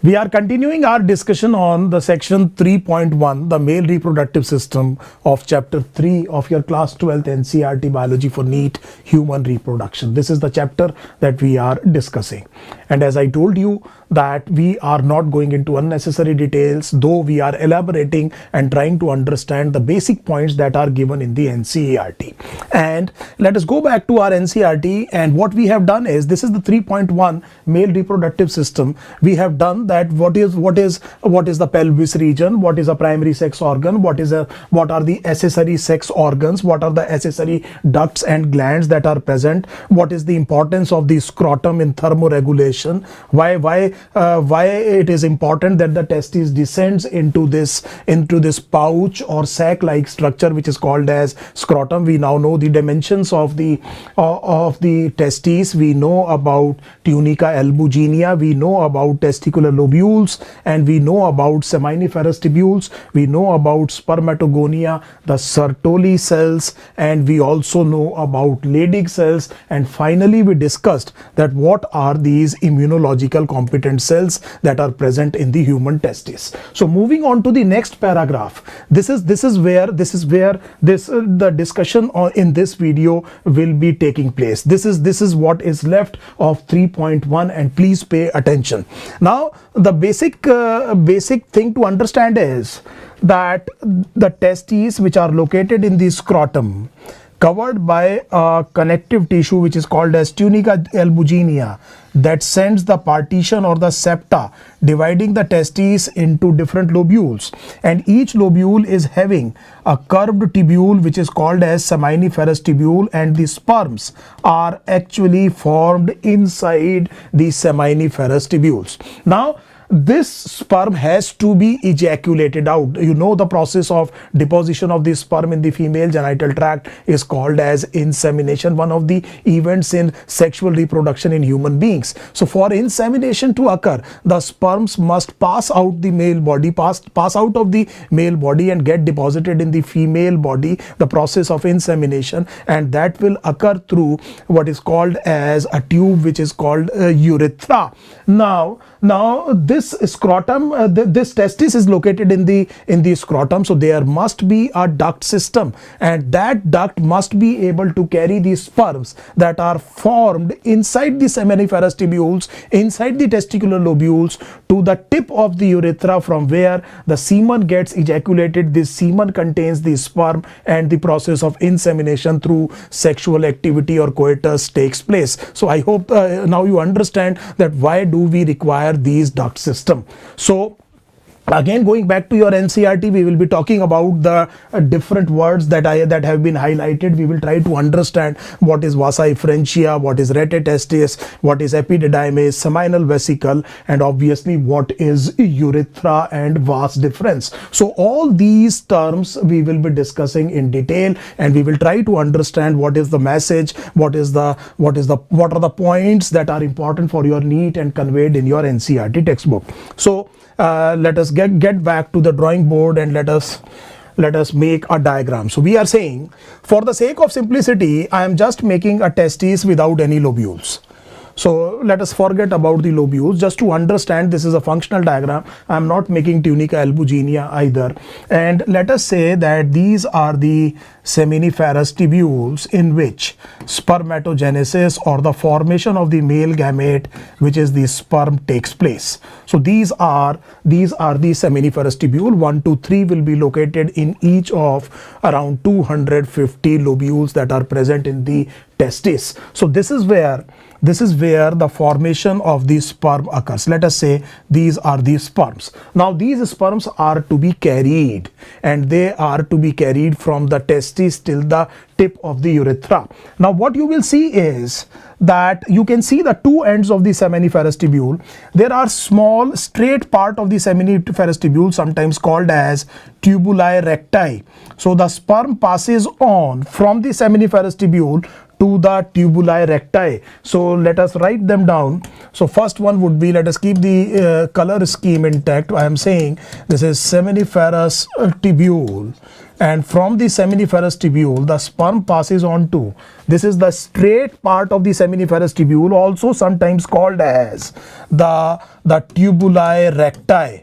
We are continuing our discussion on the section 3.1, the male reproductive system of chapter 3 of your class 12th NCERT biology for NEET human reproduction. This is the chapter that we are discussing. And as I told you that we are not going into unnecessary details, though we are elaborating and trying to understand the basic points that are given in the NCERT. And let us go back to our NCERT, and what we have done is, this is the 3.1 male reproductive system. We have done that what is the pelvis region, what is a primary sex organ, what are the accessory sex organs, what are the accessory ducts and glands that are present, what is the importance of the scrotum in thermoregulation, why it is important that the testis descends into this pouch or sac like structure which is called as scrotum. We now know the dimensions of the testes. We know about tunica albuginea, we know about testicular lobules, and we know about seminiferous tubules, we know about spermatogonia, the Sertoli cells, and we also know about Leydig cells, and finally we discussed that what are these immunological competent cells that are present in the human testis. So moving on to the next paragraph, this is where the discussion in this video will be taking place. This is what is left of 3.1, and please pay attention. Now the basic thing to understand is that the testes, which are located in the scrotum, covered by a connective tissue which is called as tunica albuginea, that sends the partition or the septa dividing the testes into different lobules, and each lobule is having a curved tubule which is called as seminiferous tubule, and the sperms are actually formed inside the seminiferous tubules. Now this sperm has to be ejaculated out. You know the process of deposition of the sperm in the female genital tract is called as insemination, one of the events in sexual reproduction in human beings. So for insemination to occur, the sperms must pass out the male body, pass out of the male body and get deposited in the female body, the process of insemination, and that will occur through what is called as a tube which is called urethra. Now this scrotum, this testis is located in the scrotum, so there must be a duct system, and that duct must be able to carry the sperms that are formed inside the seminiferous tubules, inside the testicular lobules, to the tip of the urethra, from where the semen gets ejaculated. This semen contains the sperm, and the process of insemination through sexual activity or coitus takes place. So I hope now you understand that why do we require these duct system. So again, going back to your NCERT, we will be talking about the different words that have been highlighted. We will try to understand what is vasa efferentia, what is rete testis, what is epididymis, seminal vesicle, and obviously what is urethra and vas deferens. So all these terms we will be discussing in detail, and we will try to understand what is the message, what are the points that are important for your NEET and conveyed in your NCERT textbook. So let us get back to the drawing board, and let us make a diagram. So we are saying, for the sake of simplicity, I am just making a testis without any lobules. So let us forget about the lobules. Just to understand, this is a functional diagram. I am not making tunica albuginea either. And let us say that these are the seminiferous tubules in which spermatogenesis, or the formation of the male gamete, which is the sperm, takes place. So these are the seminiferous tubule. 1, 2, 3 will be located in each of around 250 lobules that are present in the testis. So this is where the formation of the sperm occurs. Let us say these are the sperms. Now these sperms are to be carried, and they are to be carried from the testis till the tip of the urethra. Now what you will see is that you can see the two ends of the seminiferous tubule. There are small straight part of the seminiferous tubule, sometimes called as tubuli recti. So the sperm passes on from the seminiferous tubule to the tubuli recti. So let us write them down. So first one would be, let us keep the color scheme intact. I am saying this is seminiferous tubule, and from the seminiferous tubule the sperm passes on to, this is the straight part of the seminiferous tubule, also sometimes called as the tubuli recti.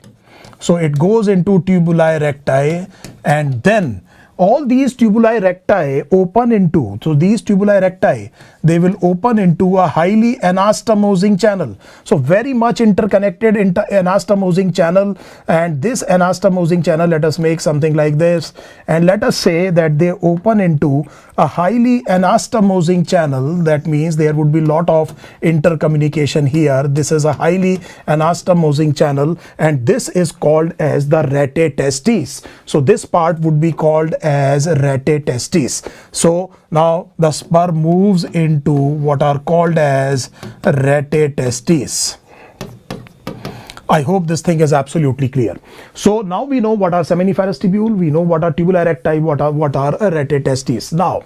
So it goes into tubuli recti, and then all these tubuli recti open into, so these tubuli recti, they will open into a highly anastomosing channel. So very much interconnected anastomosing channel, and this anastomosing channel, let us make something like this, and let us say that they open into a highly anastomosing channel. That means there would be lot of intercommunication here. This is a highly anastomosing channel, and this is called as the rete testis. So this part would be called as rete testis. So now the sperm moves into what are called as rete testis. I hope this thing is absolutely clear. So now we know what are seminiferous tubule, we know what are tubuli recti, what are rete testis. Now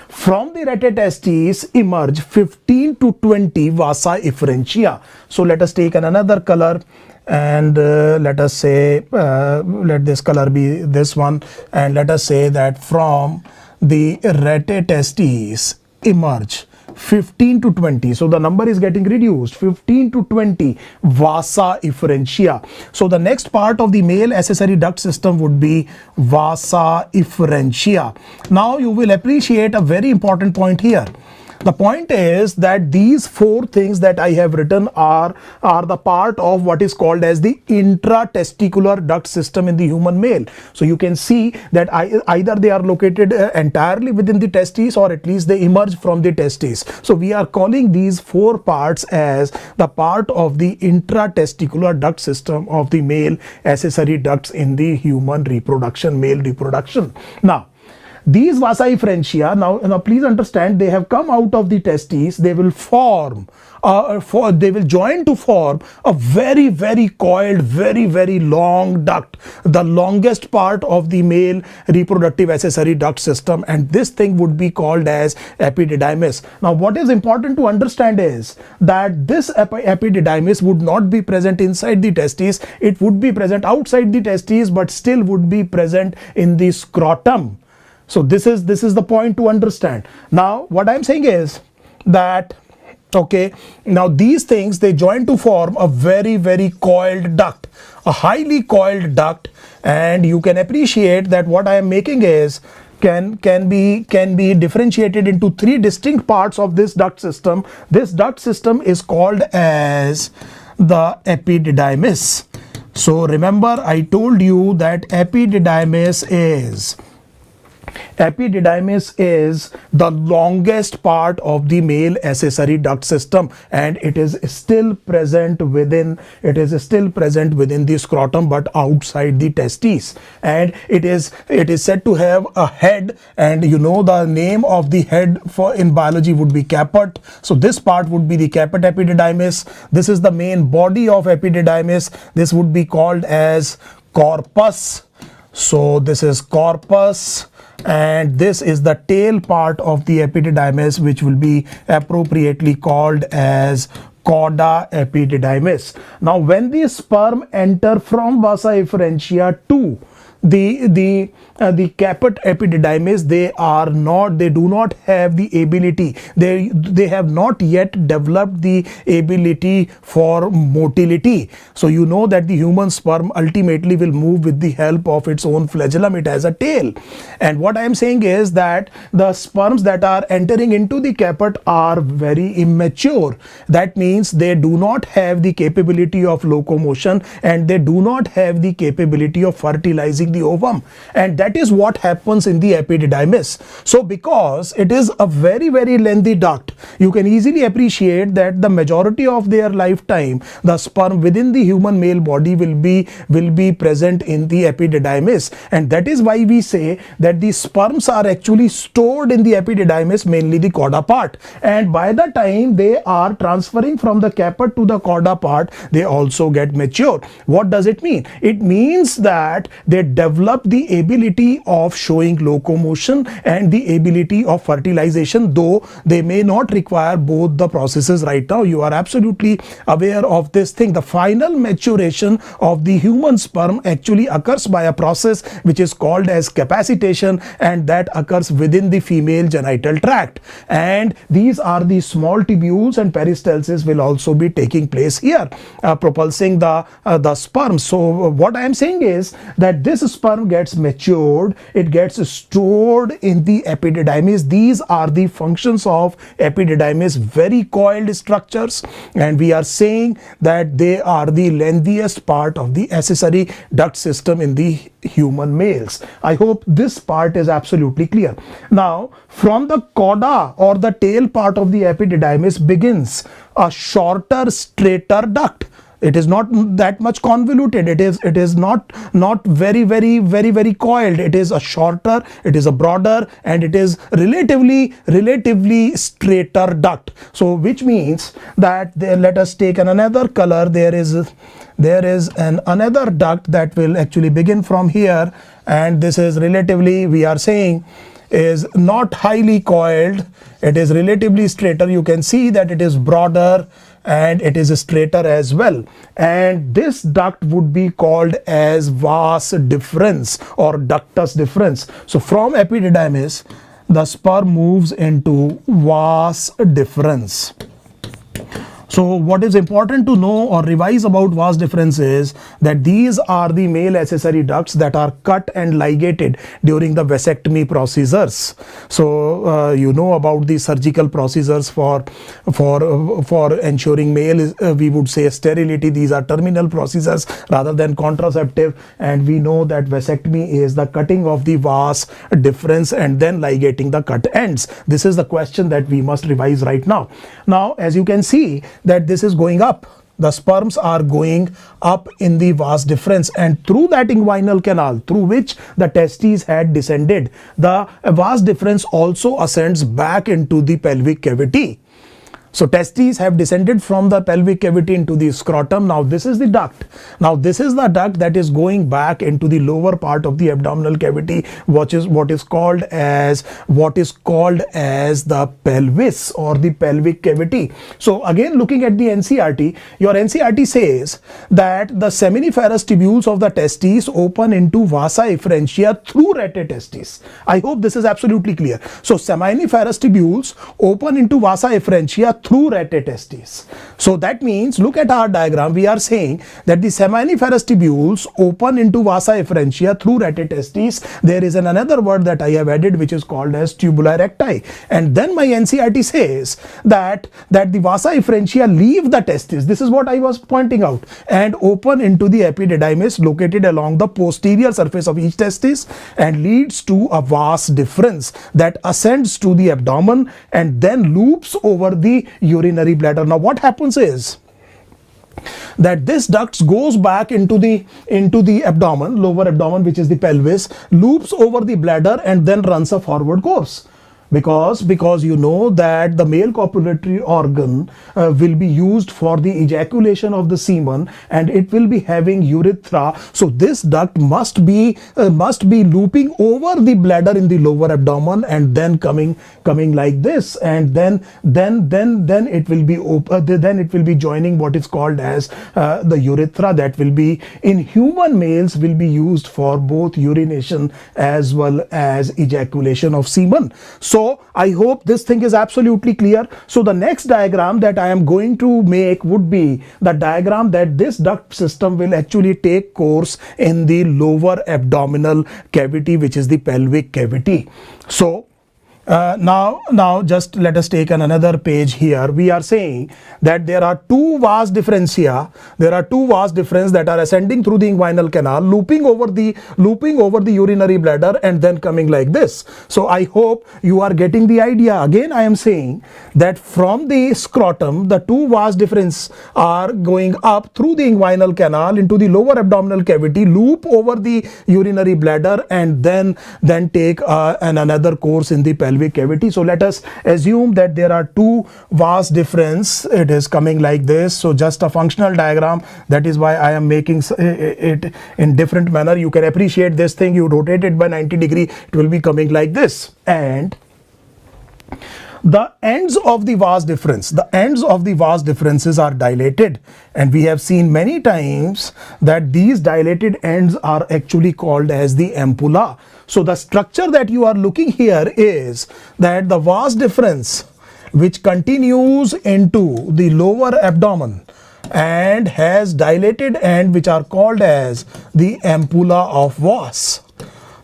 from the rete testis emerge 15 to 20 vasa efferentia. So let us take another color, and let us say let this color be this one, and let us say that from the rete testis emerge 15 to 20, so the number is getting reduced, 15 to 20 vasa efferentia. So the next part of the male accessory duct system would be vasa efferentia. Now you will appreciate a very important point here. The point is that these four things that I have written are the part of what is called as the intratesticular duct system in the human male. So you can see that either they are located entirely within the testes, or at least they emerge from the testes. So we are calling these four parts as the part of the intratesticular duct system of the male accessory ducts in the human reproduction, male reproduction. Now these vasa efferentia, now please understand, they have come out of the testes. They will form, they will join to form a very, very coiled, very, very long duct, the longest part of the male reproductive accessory duct system, and this thing would be called as epididymis. Now what is important to understand is that this epididymis would not be present inside the testes, it would be present outside the testes, but still would be present in the scrotum. So this is the point to understand. Now what I'm saying is that, okay, now these things, they join to form a very, very coiled duct, a highly coiled duct, and you can appreciate that what I am making is can be differentiated into three distinct parts of this duct system. This duct system is called as the epididymis. So remember, I told you that epididymis is the longest part of the male accessory duct system, and it is still present within the scrotum, but outside the testes, and it is said to have a head, and you know the name of the head for in biology would be caput. So this part would be the caput epididymis. This is the main body of epididymis. This would be called as corpus. So this is corpus, and this is the tail part of the epididymis, which will be appropriately called as cauda epididymis. Now when the sperm enter from vasa efferentia to the caput epididymis, they do not have the ability, they have not yet developed the ability for motility. So you know that the human sperm ultimately will move with the help of its own flagellum. It has a tail, and what I am saying is that the sperms that are entering into the caput are very immature. That means they do not have the capability of locomotion, and they do not have the capability of fertilizing the ovum, and that is what happens in the epididymis. So because it is a very, very lengthy duct, you can easily appreciate that the majority of their lifetime the sperm within the human male body will be present in the epididymis, and that is why we say that the sperms are actually stored in the epididymis, mainly the cauda part, and by the time they are transferring from the caput to the cauda part, they also get mature. What does it mean? It means that they develop the ability of showing locomotion and the ability of fertilization, though they may not require both the processes right now. You are absolutely aware of this thing. The final maturation of the human sperm actually occurs by a process which is called as capacitation, and that occurs within the female genital tract. And these are the small tubules, and peristalsis will also be taking place here, propulsing the sperm. So what I am saying is that this sperm gets matured, it gets stored in the epididymis. These are the functions of epididymis, very coiled structures, and we are saying that they are the lengthiest part of the accessory duct system in the human males. I hope this part is absolutely clear. Now, from the cauda or the tail part of the epididymis begins a shorter, straighter duct. It is not that much convoluted. It is not very coiled. It is a shorter, it is a broader, and it is relatively straighter duct. So which means that let us take another color. There is another duct that will actually begin from here, and this is relatively, we are saying, is not highly coiled. It is relatively straighter. You can see that it is broader and it is straighter as well, and this duct would be called as vas deferens or ductus deferens. So from epididymis the sperm moves into vas deferens. So what is important to know or revise about vas deferens is that these are the male accessory ducts that are cut and ligated during the vasectomy procedures. So you know about the surgical procedures for ensuring male, we would say sterility. These are terminal procedures rather than contraceptive, and we know that vasectomy is the cutting of the vas deferens and then ligating the cut ends. This is the question that we must revise right now. Now, as you can see that this is going up. The sperms are going up in the vas deferens, and through that inguinal canal through which the testes had descended, the vas deferens also ascends back into the pelvic cavity. So testes have descended from the pelvic cavity into the scrotum. Now this is the duct. Now this is the duct that is going back into the lower part of the abdominal cavity, which is what is called as the pelvis or the pelvic cavity. So again, looking at the NCERT, your NCERT says that the seminiferous tubules of the testes open into vasa efferentia through rete testis. I hope this is absolutely clear. So seminiferous tubules open into vasa efferentia through rete testis. So that means, look at our diagram, we are saying that the seminiferous tubules open into vasa efferentia through rete testis. There is another word that I have added which is called as tubuli recti, and then my NCERT says that the vasa efferentia leave the testis. This is what I was pointing out, and open into the epididymis located along the posterior surface of each testis and leads to a vas deferens that ascends to the abdomen and then loops over the urinary bladder. Now what happens is that this duct goes back into the abdomen, lower abdomen, which is the pelvis, loops over the bladder and then runs a forward course. Because you know that the male copulatory organ will be used for the ejaculation of the semen, and it will be having urethra. So this duct must be looping over the bladder in the lower abdomen and then coming like this, and then it will be then it will be joining what is called as the urethra, that will be in human males will be used for both urination as well as ejaculation of semen. So I hope this thing is absolutely clear. So the next diagram that I am going to make would be the diagram that this duct system will actually take course in the lower abdominal cavity, which is the pelvic cavity. So now just let us take another page here. We are saying that there are two vas deferentia. There are two vas deferens that are ascending through the inguinal canal, looping over the urinary bladder and then coming like this. So I hope you are getting the idea. Again, I am saying that from the scrotum, the two vas deferens are going up through the inguinal canal into the lower abdominal cavity, loop over the urinary bladder and then take another course in the pelvic pelvic cavity. So let us assume that there are two vas deferens. It is coming like this. So just a functional diagram. That is why I am making it in different manner. You can appreciate this thing. You rotate it by 90 degree. It will be coming like this. And the ends of the vas deferences are dilated, and we have seen many times that these dilated ends are actually called as the ampulla. So the structure that you are looking here is that the vas deferens which continues into the lower abdomen and has dilated end which are called as the ampulla of vas.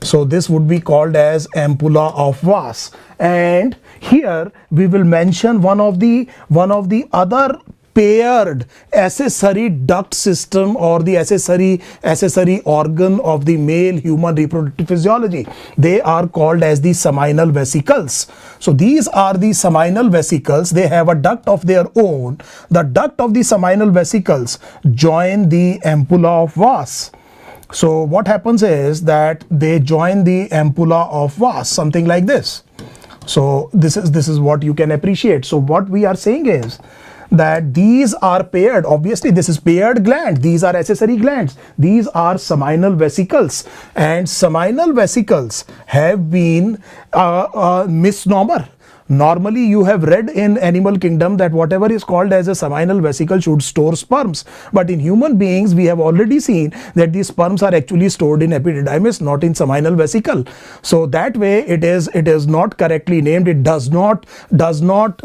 So this would be called as ampulla of vas. And here we will mention one of the other paired accessory duct system or the accessory organ of the male human reproductive physiology. They are called as the seminal vesicles. So these are the seminal vesicles. They have a duct of their own. The duct of the seminal vesicles join the ampulla of vas. So what happens is that they join the ampulla of vas, something like this. So this is what you can appreciate. So what we are saying is that these are paired. Obviously this is paired gland. These are accessory glands. These are seminal vesicles, and seminal vesicles have been a misnomer. Normally you have read in animal kingdom that whatever is called as a seminal vesicle should store sperms, but in human beings we have already seen that these sperms are actually stored in epididymis, not in seminal vesicle. So that way it is not correctly named. It does not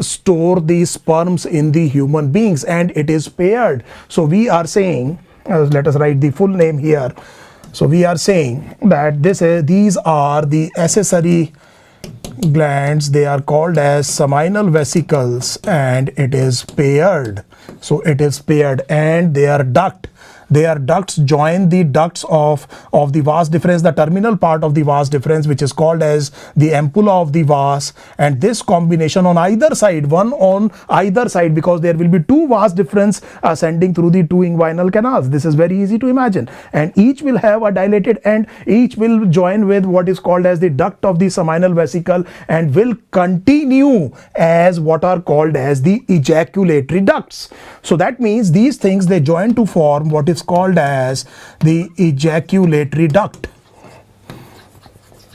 store the sperms in the human beings, and it is paired. So we are saying, let us write the full name here. So we are saying that these are the accessory glands. They are called as seminal vesicles, and it is paired. So it is paired, and their ducts join the ducts of the vas deferens, the terminal part of the vas deferens, which is called as the ampulla of the vas. And this combination on either side, one on either side, because there will be two vas deferens ascending through the two inguinal canals. This is very easy to imagine, and each will have a dilated end. Each will join with what is called as the duct of the seminal vesicle and will continue as what are called as the ejaculatory ducts. So that means these things, they join to form what is called as the ejaculatory duct.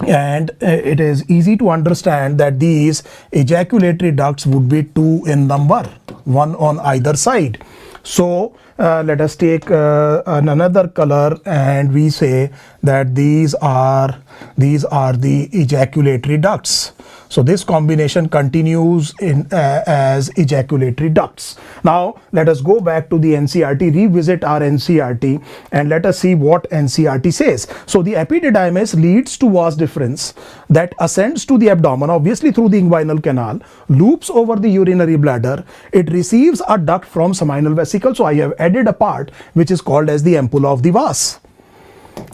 And it is easy to understand that these ejaculatory ducts would be two in number, one on either side. So let us take another color, and we say that these are the ejaculatory ducts. So this combination continues in as ejaculatory ducts. Now let us go back to the NCERT, revisit our NCERT, and let us see what NCERT says. So the epididymis leads to vas deferens that ascends to the abdomen, obviously through the inguinal canal, loops over the urinary bladder. It receives a duct from seminal vesicle. So I have added a part which is called as the ampulla of the vas,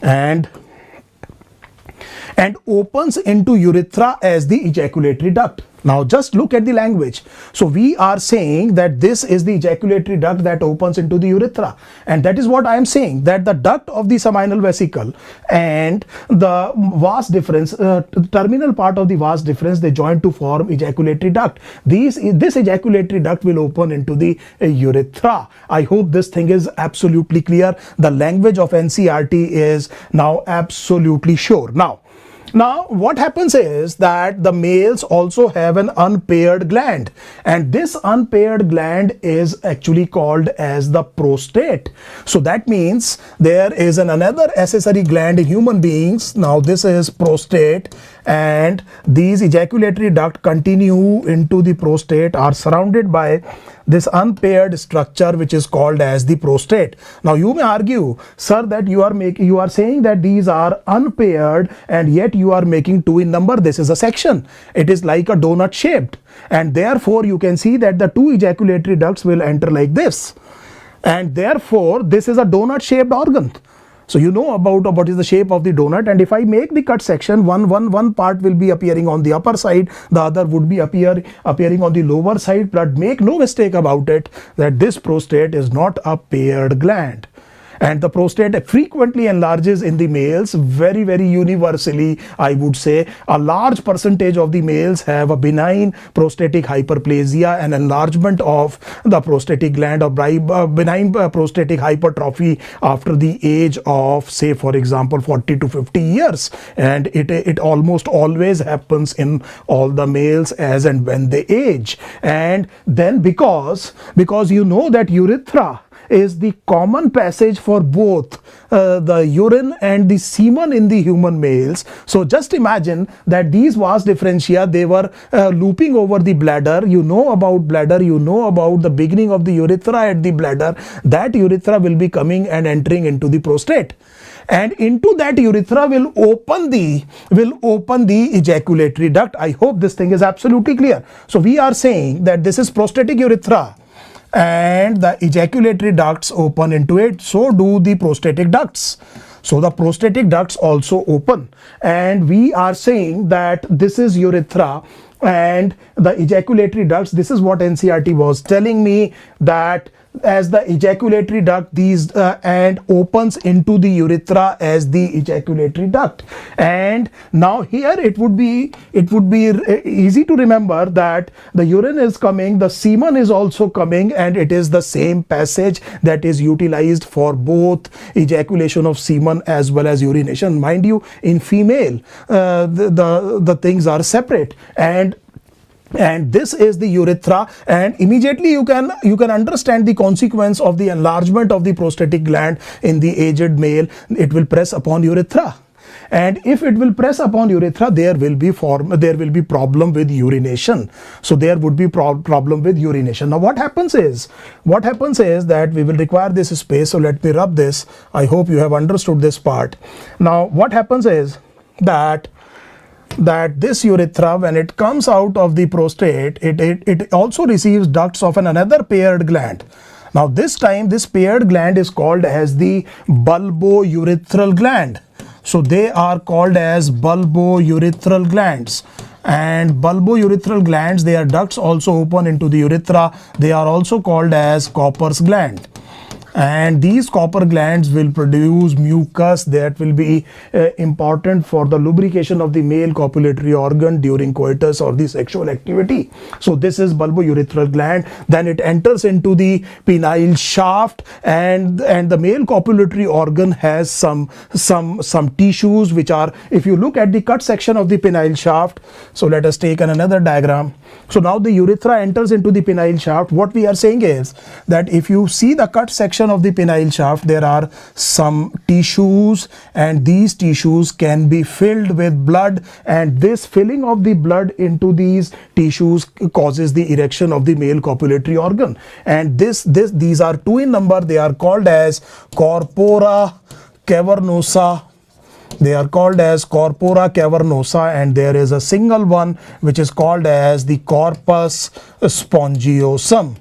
and opens into urethra as the ejaculatory duct. Now just look at the language. So we are saying that this is the ejaculatory duct that opens into the urethra, and that is what I am saying, that the duct of the seminal vesicle and the vas deferens, terminal part of the vas deferens, they join to form ejaculatory duct. This ejaculatory duct will open into the urethra. I hope this thing is absolutely clear. The language of NCERT is now absolutely sure. Now what happens is that the males also have an unpaired gland, and this unpaired gland is actually called as the prostate. So that means there is another accessory gland in human beings. Now this is prostate, and these ejaculatory duct continue into the prostate, are surrounded by this unpaired structure which is called as the prostate. Now you may argue, sir, that you are saying that these are unpaired and yet you are making two in number. This is a section. It is like a donut shaped, and therefore you can see that the two ejaculatory ducts will enter like this, and therefore this is a donut shaped organ. So you know about what is the shape of the donut, and if I make the cut section, one part will be appearing on the upper side, the other would be appearing on the lower side. But make no mistake about it that this prostate is not a paired gland. And the prostate frequently enlarges in the males, very, very universally, I would say. A large percentage of the males have a benign prostatic hyperplasia, an enlargement of the prostatic gland, or benign prostatic hypertrophy after the age of, say, for example, 40 to 50 years. And it almost always happens in all the males as and when they age. And then because you know that urethra is the common passage for both the urine and the semen in the human males. So just imagine that these vas deferentia, they were looping over the bladder. You know about bladder, you know about the beginning of the urethra at the bladder. That urethra will be coming and entering into the prostate. And into that urethra will open the ejaculatory duct. I hope this thing is absolutely clear. So we are saying that this is prostatic urethra, and the ejaculatory ducts open into it. So do the prostatic ducts. So the prostatic ducts also open, and we are saying that this is urethra and the ejaculatory ducts. This is what NCERT was telling me, that as the ejaculatory duct, these and opens into the urethra as the ejaculatory duct. And now here it would be easy to remember that the urine is coming, the semen is also coming, and it is the same passage that is utilized for both ejaculation of semen as well as urination. Mind you, in female the things are separate, and this is the urethra, and immediately you can understand the consequence of the enlargement of the prostatic gland in the aged male. It will press upon urethra, and if it will press upon urethra, there will be problem with urination. So there would be problem with urination. Now what happens is that we will require this space, so let me rub this. I hope you have understood this part. Now what happens is that this urethra, when it comes out of the prostate, it also receives ducts of another paired gland. Now this time this paired gland is called as the bulbourethral gland. So they are called as bulbourethral glands. And bulbourethral glands, their ducts also open into the urethra. They are also called as Cowper's gland. And these Cowper glands will produce mucus that will be important for the lubrication of the male copulatory organ during coitus or the sexual activity. So this is bulbourethral gland. Then it enters into the penile shaft, and the male copulatory organ has some tissues which are, if you look at the cut section of the penile shaft. So let us take another diagram. So now the urethra enters into the penile shaft. What we are saying is that if you see the cut section of the penile shaft, there are some tissues, and these tissues can be filled with blood, and this filling of the blood into these tissues causes the erection of the male copulatory organ. And these are two in number. They are called as corpora cavernosa. They are called as corpora cavernosa, and there is a single one which is called as the corpus spongiosum.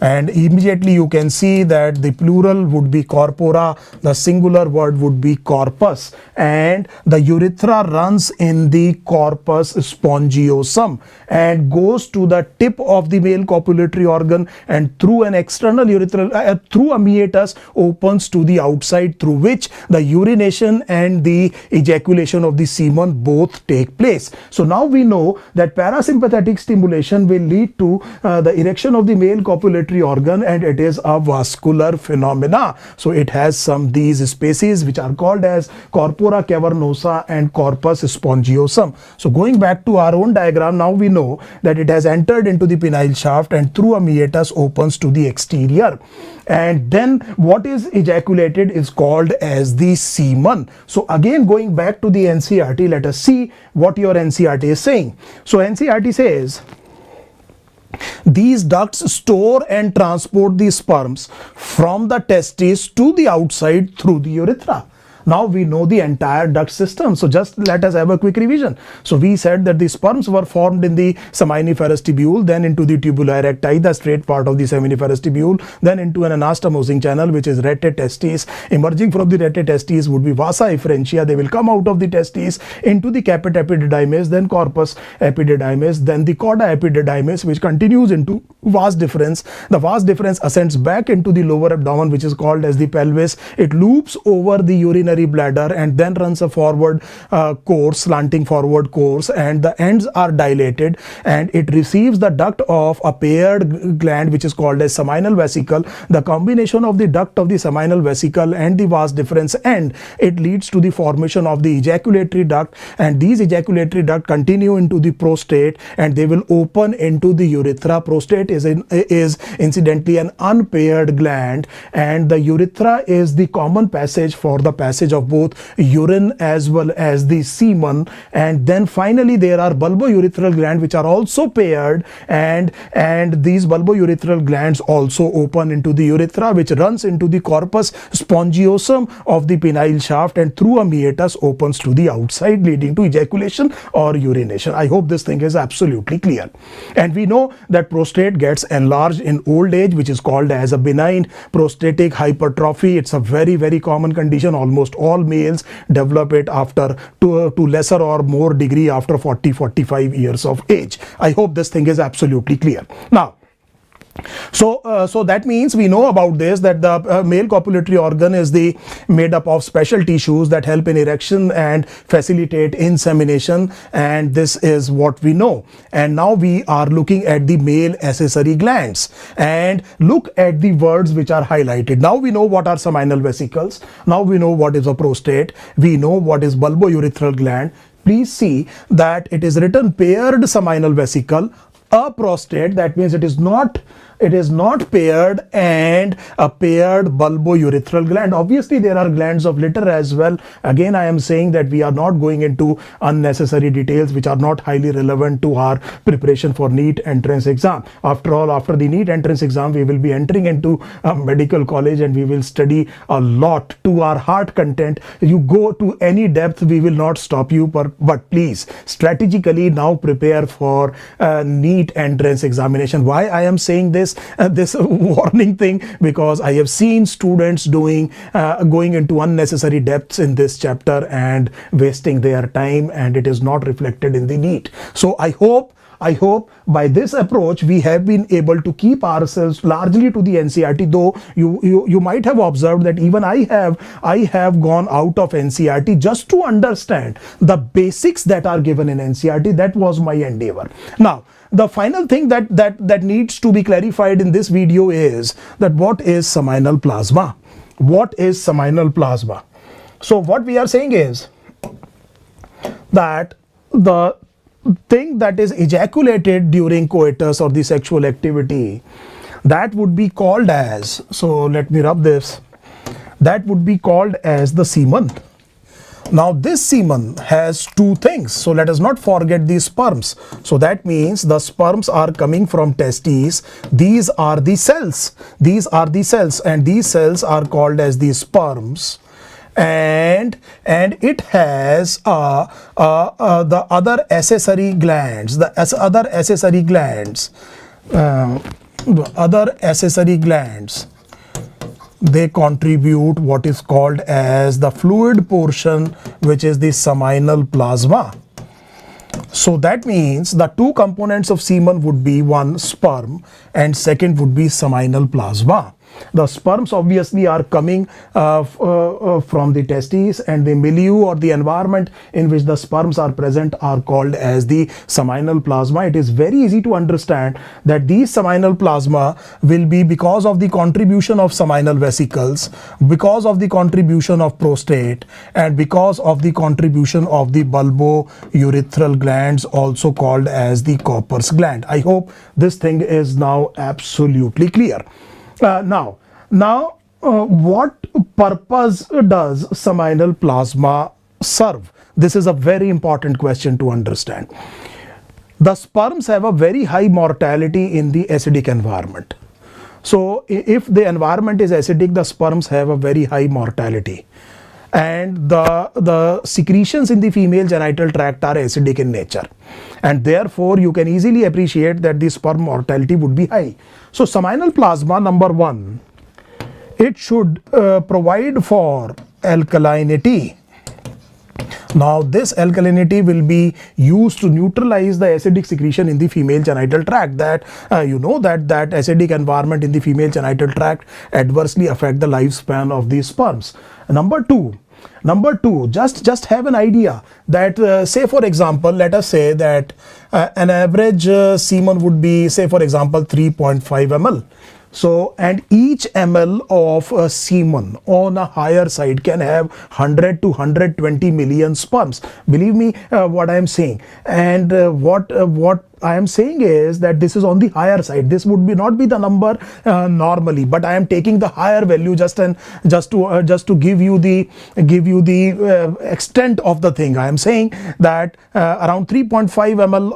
And immediately you can see that the plural would be corpora, the singular word would be corpus, and the urethra runs in the corpus spongiosum and goes to the tip of the male copulatory organ, and through an external urethral through a meatus opens to the outside, through which the urination and the ejaculation of the semen both take place. So now we know that parasympathetic stimulation will lead to the erection of the male copulatory organ, and it is a vascular phenomena. So it has these spaces which are called as corpora cavernosa and corpus spongiosum. So going back to our own diagram, now we know that it has entered into the penile shaft and through a meatus opens to the exterior, and then what is ejaculated is called as the semen. So again, going back to the NCERT, let us see what your NCERT is saying. So NCERT says these ducts store and transport the sperms from the testes to the outside through the urethra. Now we know the entire duct system. So just let us have a quick revision. So we said that the sperms were formed in the seminiferous tubule, then into the tubuli recti, the straight part of the seminiferous tubule, then into an anastomosing channel, which is rete testis. Emerging from the rete testis would be vasa efferentia. They will come out of the testes into the caput epididymis, then corpus epididymis, then the cauda epididymis, which continues into vas deferens. The vas deferens ascends back into the lower abdomen, which is called as the pelvis. It loops over the urinary bladder and then runs a forward course, slanting forward course, and the ends are dilated, and it receives the duct of a paired gland, which is called as seminal vesicle. The combination of the duct of the seminal vesicle and the vas deferens end, it leads to the formation of the ejaculatory duct, and these ejaculatory duct continue into the prostate, and they will open into the urethra. Prostate is incidentally an unpaired gland, and the urethra is the common passage for the passage of both urine as well as the semen. And then finally there are bulbourethral glands, which are also paired, and these bulbourethral glands also open into the urethra, which runs into the corpus spongiosum of the penile shaft, and through a meatus opens to the outside, leading to ejaculation or urination. I hope this thing is absolutely clear. And we know that prostate gets enlarged in old age, which is called as a benign prostatic hypertrophy. It's a very, very common condition. Almost all males develop it after to lesser or more degree after 40-45 years of age. I hope this thing is absolutely clear. Now, so that means we know about this, that the male copulatory organ is made up of special tissues that help in erection and facilitate insemination, and this is what we know. And now we are looking at the male accessory glands, and look at the words which are highlighted. Now we know what are seminal vesicles. Now we know what is a prostate. We know what is bulbourethral gland. Please see that it is written paired seminal vesicle, a prostate. That means it is not paired, and a paired bulbourethral gland. Obviously there are glands of litter as well. Again, I am saying that we are not going into unnecessary details which are not highly relevant to our preparation for NEET entrance exam. After all, after the NEET entrance exam, we will be entering into a medical college, and we will study a lot to our heart content. You go to any depth, we will not stop you, but please strategically now prepare for NEET entrance examination. Why I am saying this warning thing? Because I have seen students going into unnecessary depths in this chapter and wasting their time, and it is not reflected in the NEET. So I hope by this approach we have been able to keep ourselves largely to the NCERT, though you might have observed that even I have gone out of NCERT just to understand the basics that are given in NCERT. That was my endeavor. Now, the final thing that needs to be clarified in this video is that what is seminal plasma? What is seminal plasma? So what we are saying is that the thing that is ejaculated during coitus or the sexual activity, that would be called as, so let me rub this, that would be called as the semen. Now this semen has two things, so let us not forget the sperms. So that means the sperms are coming from testes. These are the cells, and these cells are called as the sperms. And it has the other accessory glands, they contribute what is called as the fluid portion, which is the seminal plasma. So that means the two components of semen would be, one, sperm, and second would be seminal plasma. The sperms obviously are coming from the testes, and the milieu or the environment in which the sperms are present are called as the seminal plasma. It is very easy to understand that these seminal plasma will be because of the contribution of seminal vesicles, because of the contribution of prostate, and because of the contribution of the bulbourethral glands, also called as the Copper's gland. I hope this thing is now absolutely clear. Now, what purpose does seminal plasma serve? This is a very important question to understand. The sperms have a very high mortality in the acidic environment. So if the environment is acidic, the sperms have a very high mortality. and the secretions in the female genital tract are acidic in nature, and therefore you can easily appreciate that the sperm mortality would be high. So seminal plasma, number one, it should provide for alkalinity. Now this alkalinity will be used to neutralize the acidic secretion in the female genital tract. That you know that acidic environment in the female genital tract adversely affect the lifespan of these sperms. Number two, just have an idea that say for example, let us say that an average semen would be, say for example, 3.5 ml. So, and each ml of semen on a higher side can have 100 to 120 million sperms. Believe me what I am saying. And what I am saying is that this is on the higher side. This would not be the number normally, but I am taking the higher value just to give you the extent of the thing. I am saying that around 3.5 ml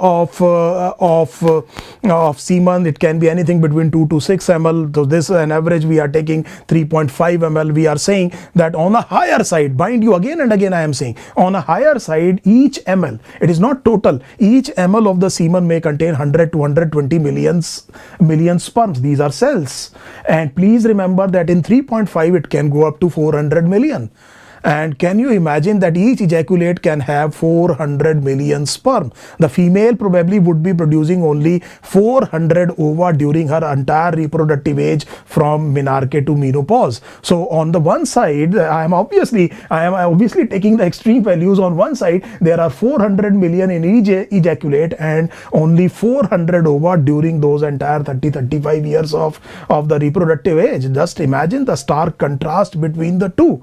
of semen, it can be anything between 2 to 6 ml. So this an average we are taking 3.5 ml. We are saying that on a higher side, mind you, again and again I am saying, on a higher side, each ml, it is not total, each ml of the semen may contain 100 to 120 million sperms. These are cells, and please remember that in 3.5 it can go up to 400 million. And can you imagine that each ejaculate can have 400 million sperm? The female probably would be producing only 400 ova during her entire reproductive age from menarche to menopause. So on the one side, I am obviously taking the extreme values. On one side, there are 400 million in each ejaculate and only 400 ova during those entire 30-35 years of the reproductive age. Just imagine the stark contrast between the two.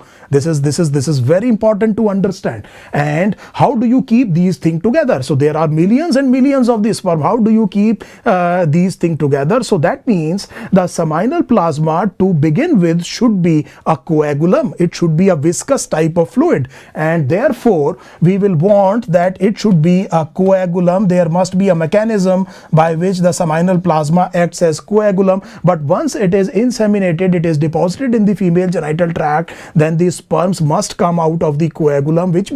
This is very important to understand. And how do you keep these things together? So there are millions and millions of these sperm. How do you keep these things together? So that means the seminal plasma to begin with should be a coagulum. It should be a viscous type of fluid, and therefore we will want that it should be a coagulum. There must be a mechanism by which the seminal plasma acts as coagulum, but once it is inseminated, it is deposited in the female genital tract, then these sperms must come out of the coagulum, which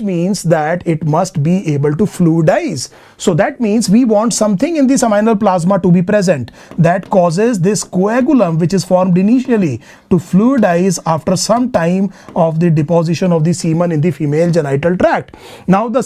means that it must be able to fluidize. So that means we want something in the seminal plasma to be present that causes this coagulum, which is formed initially, to fluidize after some time of the deposition of the semen in the female genital tract. Now the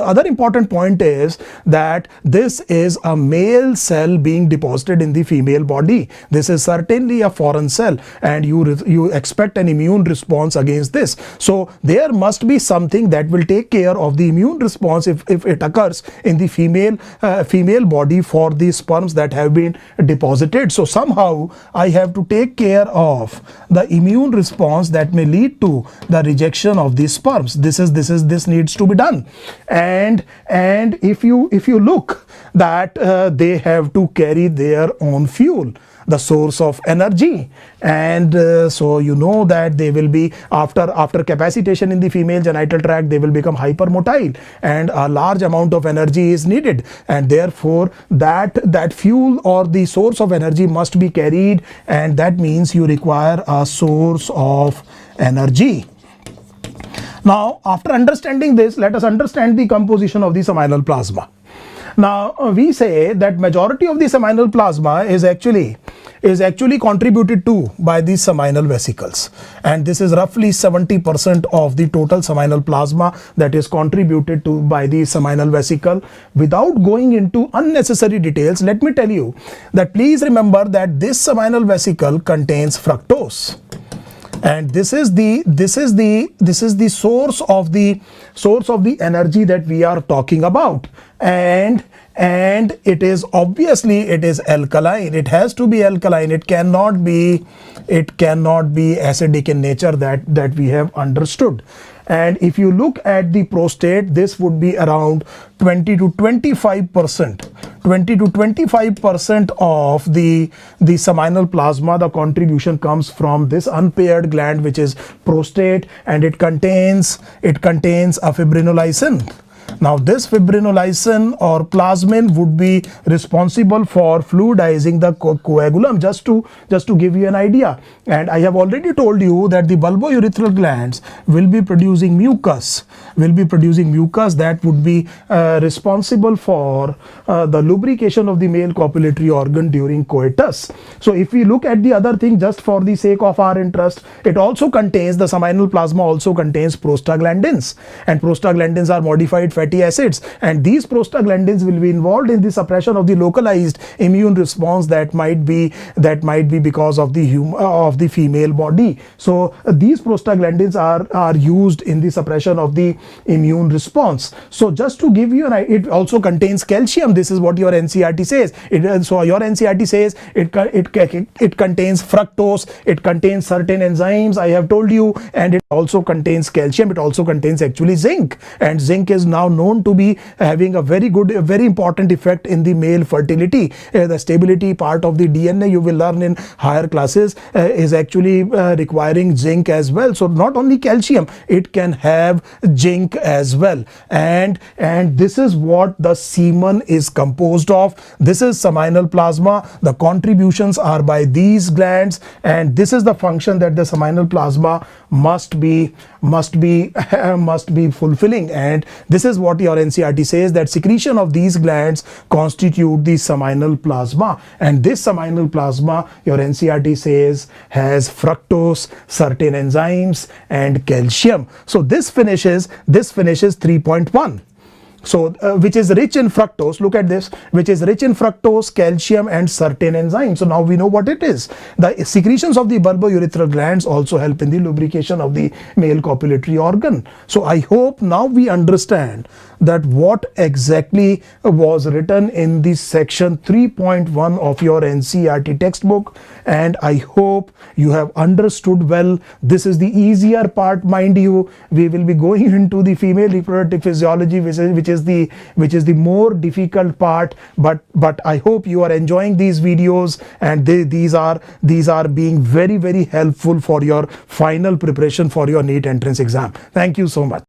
other important point is that this is a male cell being deposited in the female body. This is certainly a foreign cell, and you expect an immune response against this. So there must be something that will take care of the immune response if it occurs in the female body for the sperms that have been deposited. So somehow I have to take care of the immune response that may lead to the rejection of these sperms. This needs to be done. And if you look that they have to carry their own fuel, the source of energy, and so you know that they will be after capacitation in the female genital tract, they will become hypermotile, and a large amount of energy is needed, and therefore that fuel or the source of energy must be carried, and that means you require a source of energy. Now after understanding this, let us understand the composition of the seminal plasma. Now we say that majority of the seminal plasma is actually contributed to by the seminal vesicles, and this is roughly 70% of the total seminal plasma that is contributed to by the seminal vesicle. Without going into unnecessary details, let me tell you that please remember that this seminal vesicle contains fructose, and this is the source of the energy that we are talking about, and it is alkaline. It has to be alkaline. It cannot be acidic in nature, that we have understood. And if you look at the prostate, this would be around 20 to 25% of the seminal plasma. The contribution comes from this unpaired gland, which is prostate, and it contains a fibrinolysin. Now this fibrinolysin or plasmin would be responsible for fluidizing the coagulum, just to give you an idea. And I have already told you that the bulbourethral glands will be producing mucus, that would be responsible for the lubrication of the male copulatory organ during coitus. So if we look at the other thing, just for the sake of our interest, it also contains, the seminal plasma also contains prostaglandins, and prostaglandins are modified fatty acids, and these prostaglandins will be involved in the suppression of the localized immune response that might be because of the female body. So these prostaglandins are used in the suppression of the immune response. So just to give you an idea, it also contains calcium. This is what your NCERT says. So your NCERT says it contains fructose, it contains certain enzymes, I have told you, and it also contains calcium. It also contains actually zinc, and zinc is now known to be having a very important effect in the male fertility. The stability part of the DNA, you will learn in higher classes, is actually requiring zinc as well. So not only calcium, it can have zinc as well, and this is what the semen is composed of. This is seminal plasma. The contributions are by these glands, and this is the function that the seminal plasma must be fulfilling. And this is what your NCERT says, that secretion of these glands constitute the seminal plasma, and this seminal plasma, your NCERT says, has fructose, certain enzymes, and calcium. So this finishes 3.1. So which is rich in fructose. Look at this, which is rich in fructose, calcium, and certain enzymes. So now we know what it is. The secretions of the bulbourethral glands also help in the lubrication of the male copulatory organ. So I hope now we understand that what exactly was written in the section 3.1 of your NCERT textbook, and I hope you have understood well. This is the easier part, mind you. We will be going into the female reproductive physiology, which is the more difficult part, but I hope you are enjoying these videos, and these are being very helpful for your final preparation for your NEET entrance exam. Thank you so much.